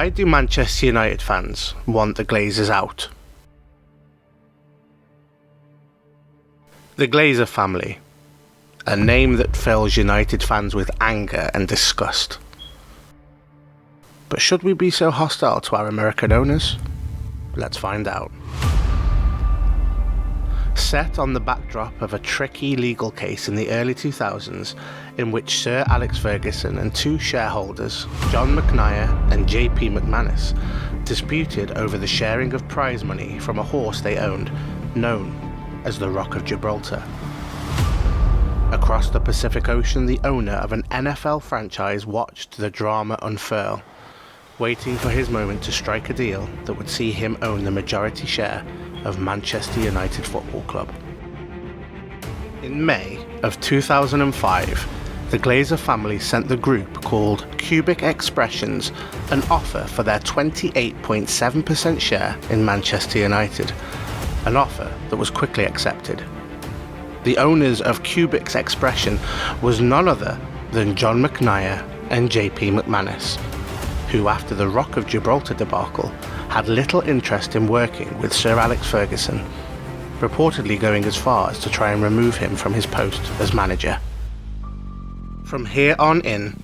Why do Manchester United fans want the Glazers out? The Glazer family, a name that fills United fans with anger and disgust. But should we be so hostile to our American owners? Let's find out. Set on the backdrop of a tricky legal case in the early 2000s in which Sir Alex Ferguson and two shareholders, John McNair and JP McManus, disputed over the sharing of prize money from a horse they owned, known as the Rock of Gibraltar. Across the Pacific Ocean, the owner of an NFL franchise watched the drama unfurl, waiting for his moment to strike a deal that would see him own the majority share of Manchester United Football Club. In May of 2005, the Glazer family sent the group called Cubic Expressions an offer for their 28.7% share in Manchester United, an offer that was quickly accepted. The owners of Cubic's Expression was none other than John McNair and JP McManus, who after the Rock of Gibraltar debacle had little interest in working with Sir Alex Ferguson, reportedly going as far as to try and remove him from his post as manager. From here on in,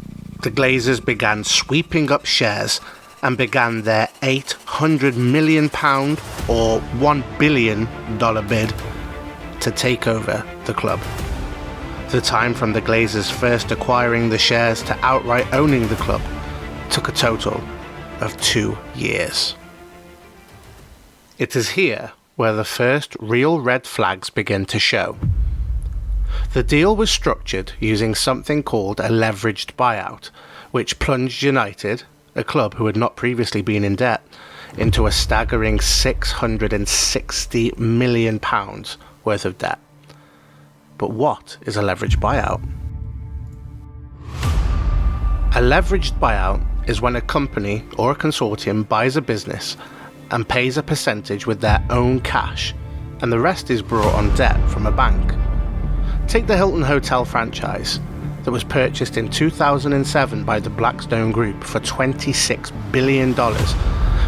the Glazers began sweeping up shares and began their £800 million or $1 billion bid to take over the club. The time from the Glazers first acquiring the shares to outright owning the club took a total of 2 years. It is here where the first real red flags begin to show. The deal was structured using something called a leveraged buyout, which plunged United, a club who had not previously been in debt, into a staggering £660 million worth of debt. But what is a leveraged buyout? A leveraged buyout is when a company or a consortium buys a business and pays a percentage with their own cash, and the rest is brought on debt from a bank. Take the Hilton Hotel franchise that was purchased in 2007 by the Blackstone Group for $26 billion,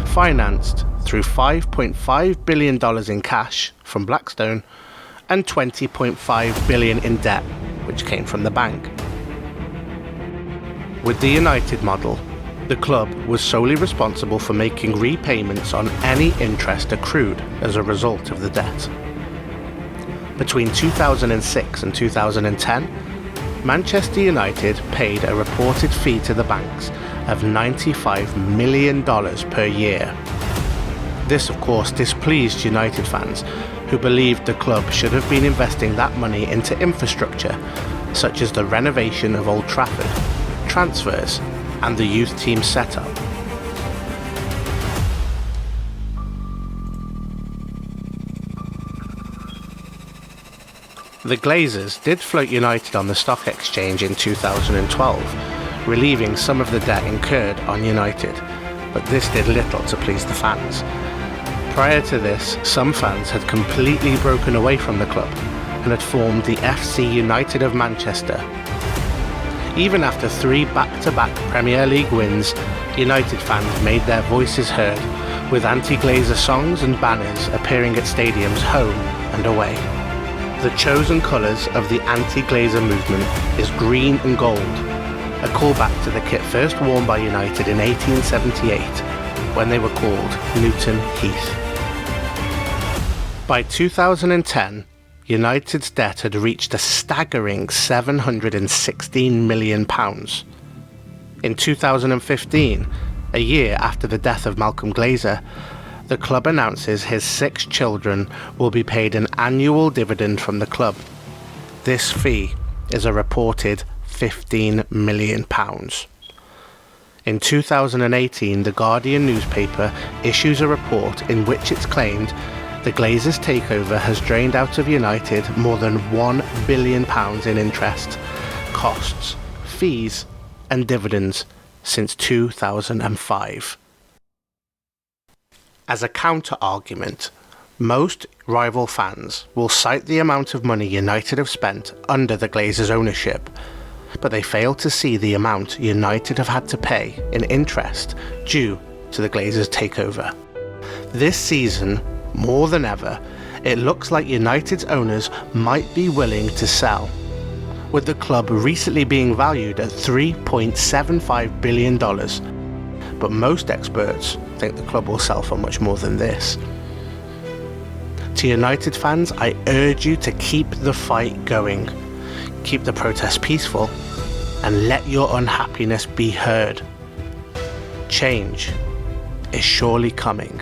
financed through $5.5 billion in cash from Blackstone and $20.5 billion in debt, which came from the bank. With the United model, the club was solely responsible for making repayments on any interest accrued as a result of the debt. Between 2006 and 2010, Manchester United paid a reported fee to the banks of $95 million per year. This, of course, displeased United fans who believed the club should have been investing that money into infrastructure, such as the renovation of Old Trafford, transfers, and the youth team setup. The Glazers did float United on the stock exchange in 2012, relieving some of the debt incurred on United, but this did little to please the fans. Prior to this, some fans had completely broken away from the club and had formed the FC United of Manchester. Even after 3 back-to-back Premier League wins, United fans made their voices heard, with anti-Glazer songs and banners appearing at stadiums home and away. The chosen colours of the anti-Glazer movement is green and gold, a callback to the kit first worn by United in 1878, when they were called Newton Heath. By 2010, United's debt had reached a staggering £716 million. In 2015, a year after the death of Malcolm Glazer, the club announces his 6 children will be paid an annual dividend from the club. This fee is a reported £15 million. In 2018, The Guardian newspaper issues a report in which it's claimed the Glazers' takeover has drained out of United more than £1 billion in interest, costs, fees, and dividends since 2005. As a counter-argument, most rival fans will cite the amount of money United have spent under the Glazers' ownership, but they fail to see the amount United have had to pay in interest due to the Glazers takeover. This season, more than ever, it looks like United's owners might be willing to sell, with the club recently being valued at $3.75 billion. But most experts think the club will sell for much more than this. To United fans, I urge you to keep the fight going, keep the protest peaceful, and let your unhappiness be heard. Change is surely coming.